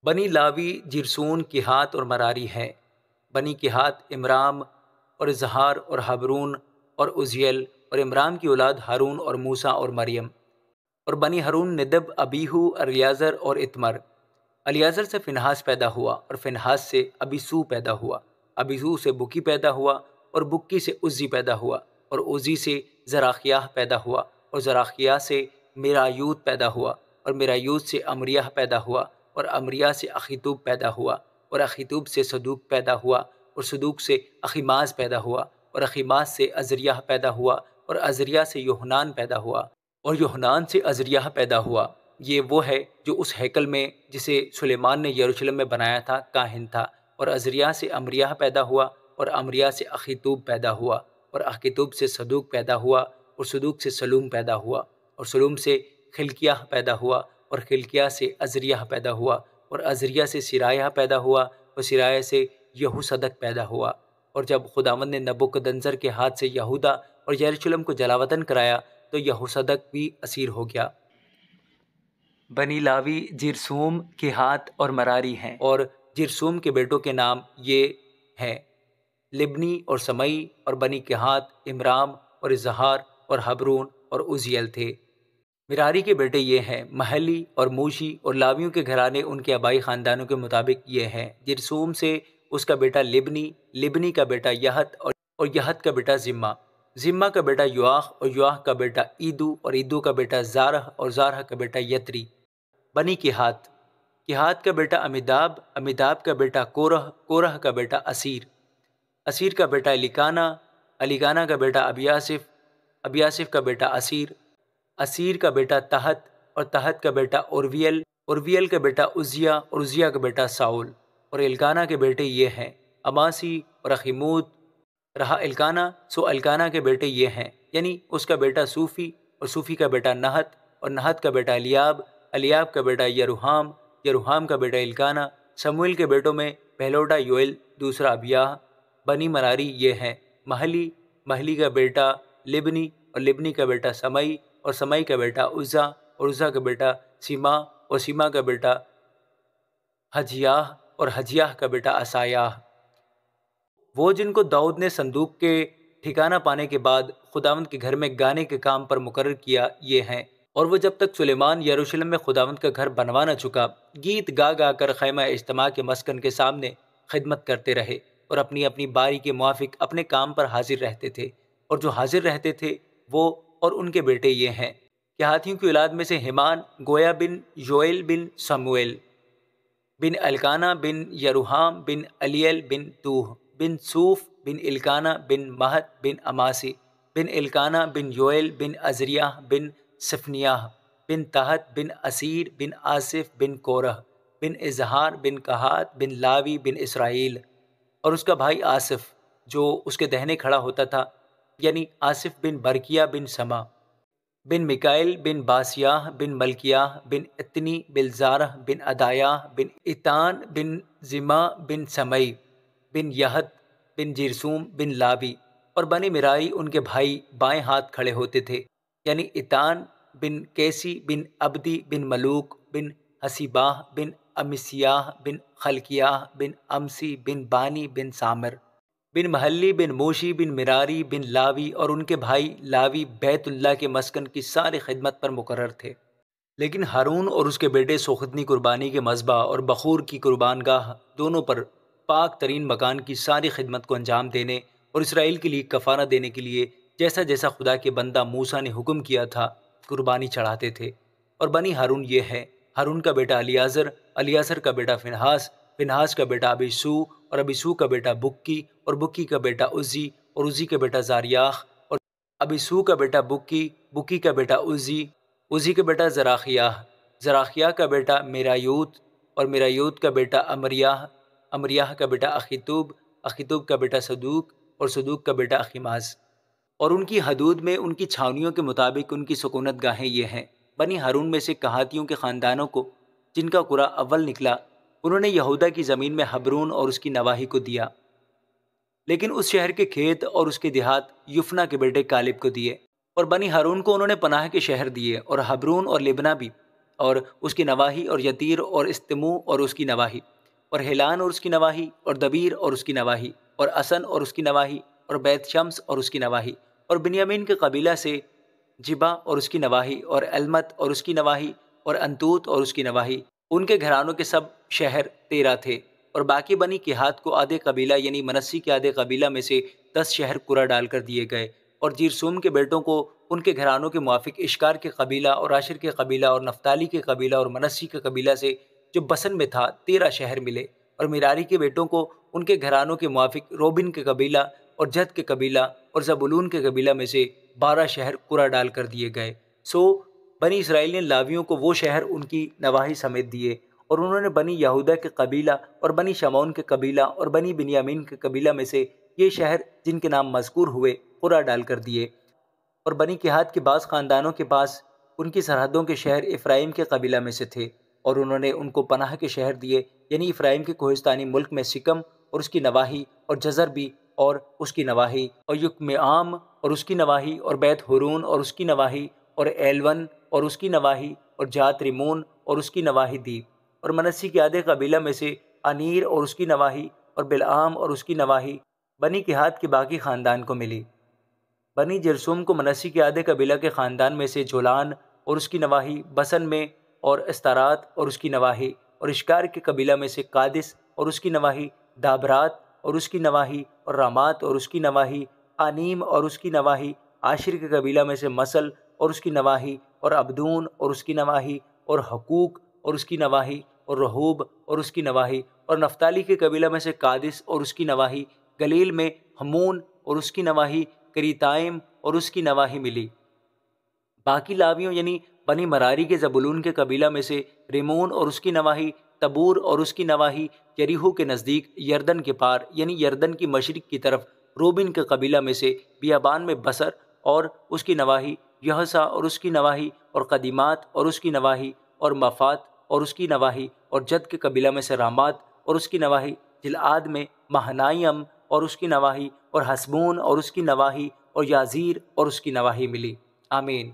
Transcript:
بنی لاوی جرسون کہات اور مراری ہیں۔ بنی کہات امرام اور زہار اور حبرون اور عزیل، اور امرام کی اولاد ہارون اور موسیٰ اور مریم۔ اور بنی ہارون ندب، ابیہو، الیعزر اور اتمر۔ الیعزر سے فنہاس پیدا ہوا، اور فنہاس سے ابیسو پیدا ہوا۔ ابیسو سے بکی پیدا ہوا، اور بکی سے عزی پیدا ہوا، اور عزی سے زراخیاہ پیدا ہوا، اور زراخیاہ سے میرایوت پیدا ہوا، اور میرایوت سے امریہ پیدا ہوا، اور امریہ سے اخیتوب پیدا ہوا، اور اخیتوب سے صدوق پیدا ہوا، اور صدوق سے اخیماز پیدا ہوا، اور اخیماز سے عزریہ پیدا ہوا، اور عزریہ سے یوحنان پیدا ہوا، اور یوحنان سے عزریہ پیدا ہوا۔ یہ وہ ہے جو اس ہیکل میں جسے سلیمان نے یروشلم میں بنایا تھا کاہن تھا۔ اور عزریہ سے امریہ پیدا ہوا، اور امریہ سے اخیتوب پیدا ہوا، اور اخیتوب سے صدوق پیدا ہوا، اور صدوق سے سلوم پیدا ہوا، اور سلوم سے خلقیہ پیدا ہوا، اور خلقیہ سے عزریہ پیدا ہوا، اور عزریہ سے سرایہ پیدا ہوا، اور سرایہ سے یہوصدق پیدا ہوا۔ اور جب خداوند نے نبوکدنضر کے ہاتھ سے یہودا اور یروشلم کو جلاوطن کرایا تو یہوصدق بھی اسیر ہو گیا۔ بنی لاوی جرسوم، کہات اور مراری ہیں، اور جرسوم کے بیٹوں کے نام یہ ہیں: لبنی اور سمئی۔ اور بنی کہات امرام اور زہار اور حبرون اور عزیل تھے۔ مراری کے بیٹے یہ ہیں: محلی اور موشی۔ اور لاویوں کے گھرانے ان کے آبائی خاندانوں کے مطابق یہ ہیں: جرسوم سے اس کا بیٹا لبنی، لبنی کا بیٹا یہت، اور یہت کا بیٹا زمہ، زمہ کا بیٹا یواخ، اور یواخ کا بیٹا ایدو، اور ایدو کا بیٹا زارہ، اور زارہ کا بیٹا یتری۔ بنی کہات، کہات کا بیٹا امیداب، امیداب کا بیٹا کورہ، کورہ کا بیٹا اسیر، اسیر کا بیٹا الیکانہ، الیکانہ کا بیٹا ابیاسف، ابیاسف کا بیٹا اسیر، اسیر کا بیٹا تحت، اور تحت کا بیٹا اورویل، اورویل کا بیٹا عزیہ، اور عزیہ کا بیٹا ساؤل۔ اور الکانہ کے بیٹے یہ ہیں: اماسی اور اخیموت۔ رہا الکانہ، سو الکانہ کے بیٹے یہ ہیں، یعنی اس کا بیٹا صوفی، اور صوفی کا بیٹا نہت، اور نہت کا بیٹا الیاب، الیاب کا بیٹا یروحام، یروحام کا بیٹا الکانہ۔ سموئیل کے بیٹوں میں پہلوٹا یوئیل، دوسرا ابیاہ۔ بنی مراری یہ ہیں: محلی، محلی کا بیٹا لبنی، اور لبنی کا بیٹا سمئی، اور سمئی کا بیٹا عزا، اور عزا کا بیٹا سیما، اور سیما کا بیٹا حجیاہ، اور حجیاہ کا بیٹا عصایاہ۔ وہ جن کو داؤد نے صندوق کے ٹھکانہ پانے کے بعد خداوند کے گھر میں گانے کے کام پر مقرر کیا یہ ہیں، اور وہ جب تک سلیمان یروشلم میں خداوند کا گھر بنوا نہ چکا، گیت گا گا کر خیمہ اجتماع کے مسکن کے سامنے خدمت کرتے رہے، اور اپنی اپنی باری کے موافق اپنے کام پر حاضر رہتے تھے۔ اور جو حاضر رہتے تھے وہ اور ان کے بیٹے یہ ہیں: کہاتیوں کی اولاد میں سے ہیمان، گویا بن یوئیل بن سموئیل، بن الکانہ بن یروحام، بن الیل بن توہ، بن صوف، بن الکانہ بن مہت، بن اماسی، بن الکانہ بن یوئیل، بن عزریہ، بن سفنیاہ، بن تحت، بن اسیر، بن آصف، بن کورہ، بن اظہار، بن کہات، بن لاوی، بن اسرائیل۔ اور اس کا بھائی آصف جو اس کے دہنے کھڑا ہوتا تھا، یعنی آصف بن برکیہ بن سما، بن میکائیل، بن باسیاہ، بن ملکیاہ، بن اتنی، بن زارہ، بن ادایاہ، بن اتان، بن زمہ، بن سمئی، بن یہت، بن جرسوم، بن لاوی۔ اور بنی مراری ان کے بھائی بائیں ہاتھ کھڑے ہوتے تھے، یعنی اتان بن کیسی، بن عبدی، بن ملوک، بن حسیباہ، بن امسیاہ، بن خلقیاہ، بن امسی، بن بانی، بن سامر، بن محلی، بن موشی، بن مراری، بن لاوی۔ اور ان کے بھائی لاوی بیت اللہ کے مسکن کی ساری خدمت پر مقرر تھے۔ لیکن ہارون اور اس کے بیٹے سوختنی قربانی کے مذبح اور بخور کی قربان گاہ دونوں پر پاک ترین مکان کی ساری خدمت کو انجام دینے اور اسرائیل کے لیے کفارہ دینے کے لیے جیسا جیسا خدا کے بندہ موسیٰ نے حکم کیا تھا قربانی چڑھاتے تھے۔ اور بنی ہارون یہ ہے: ہارون کا بیٹا الیعزر، الیعزر کا بیٹا فنہاس، فنہاس کا بیٹا ابیسو، اور ابیسو کا بیٹا بکی، اور بکی کا بیٹا عزی، اور عزی کا بیٹا زاریاخ، اور ابیسو کا بیٹا بکی، بکی کا بیٹا عزی، عزی کا بیٹا زراخیاہ، زراخیاہ کا بیٹا میرایوت، اور میرایوت کا بیٹا امریاہ، امریاہ کا بیٹا اخیتوب، اخیتوب کا بیٹا صدوق، اور صدوق کا بیٹا اخیماز۔ اور ان کی حدود میں ان کی چھاونیوں کے مطابق ان کی سکونت گاہیں یہ ہیں: بنی ہارون میں سے کہاتیوں کے خاندانوں کو جن کا قرہ اول نکلا، انہوں نے یہودا کی زمین میں حبرون اور اس کی نواحی کو دیا، لیکن اس شہر کے کھیت اور اس کے دیہات یفنہ کے بیٹے کالب کو دیے۔ اور بنی ہارون کو انہوں نے پناہ کے شہر دیے، اور حبرون اور لبنہ بھی اور اس کی نواحی، اور یتیر اور استمو اور اس کی نواحی، اور ہیلان اور اس کی نواحی، اور دبیر اور اس کی نواحی، اور اسن اور اس کی نواحی، اور بیت شمس اور اس کی نواحی، اور بنیامین کے قبیلہ سے جبا اور اس کی نواحی، اور المت اور اس کی نواحی، اور انتوت اور اس کی نواحی۔ ان کے گھرانوں کے سب شہر 13 تھے، اور باقی بنی کہات کو آدھے قبیلہ یعنی منسی کے آدھے قبیلہ میں سے 10 شہر قرہ ڈال کر دیے گئے، اور جرسوم کے بیٹوں کو ان کے گھرانوں کے موافق اشکار کے قبیلہ اور عاشر کے قبیلہ اور نفتالی کے قبیلہ اور منسی کے قبیلہ سے جو بسن میں تھا 13 شہر ملے، اور مراری کے بیٹوں کو ان کے گھرانوں کے موافق روبن کے قبیلہ اور جد کے قبیلہ اور زبولون کے قبیلہ میں سے 12 شہر قرہ ڈال کر دیے گئے۔ سو بنی اسرائیل نے لاویوں کو وہ شہر ان کی نواحی سمیت دیے، اور انہوں نے بنی یہودا کے قبیلہ اور بنی شمعون کے قبیلہ اور بنی بنیامین کے قبیلہ میں سے یہ شہر جن کے نام مذکور ہوئے قرہ ڈال کر دیے۔ اور بنی کہات کے بعض خاندانوں کے پاس ان کی سرحدوں کے شہر افرائیم کے قبیلہ میں سے تھے، اور انہوں نے ان کو پناہ کے شہر دیے، یعنی افرائیم کے کوہستانی ملک میں سکم اور اس کی نواحی، اور جزر بھی اور اس کی نواحی، اور یکمعام اور اس کی نواحی، اور بیت ہورون اور اس کی نواحی، اور ایلون اور اس کی نواحی، اور جات ریمون اور اس کی نواحی دی۔ اور منسی کے آدھے قبیلہ میں سے انیر اور اس کی نواحی، اور بلعام اور اس کی نواحی بنی کہات کے باقی خاندان کو ملی۔ بنی جرسوم کو منسی کے آدھے قبیلہ کے خاندان میں سے جولان اور اس کی نواحی بسن میں، اور استارات اور اس کی نواحی، اور اشکار کے قبیلہ میں سے قادس اور اس کی نواحی، دابرات اور اس کی نواحی، اور رامات اور اس کی نواحی، آنیم اور اس کی نواحی، عاشر کے قبیلہ میں سے مسل اور اس کی نواحی، اور عبدون اور اس کی نواحی، اور حقوق اور اس کی نواحی، اور رہوب اور اس کی نواحی، اور نفتالی کے قبیلہ میں سے قادس اور اس کی نواحی، گلیل میں ہمون اور اس کی نواحی، کریتائم اور اس کی نواحی ملی۔ باقی لاویوں یعنی بنی مراری کے زبولون کے قبیلہ میں سے ریمون اور اس کی نواحی، تبور اور اس کی نواحی، یریحو کے نزدیک یردن کے پار یعنی یردن کی مشرق کی طرف روبن کے قبیلہ میں سے بیابان میں بصر اور اس کی نواحی، یحسا اور اس کی نواحی، اور قدیمات اور اس کی نواحی، اور مفات اور اس کی نواحی، اور جد کے قبیلہ میں سے رامات اور اس کی نواحی، جلعاد میں مہنائم اور اس کی نواحی، اور حسبون اور اس کی نواحی، اور یازیر اور اس کی نواحی ملی۔ آمین۔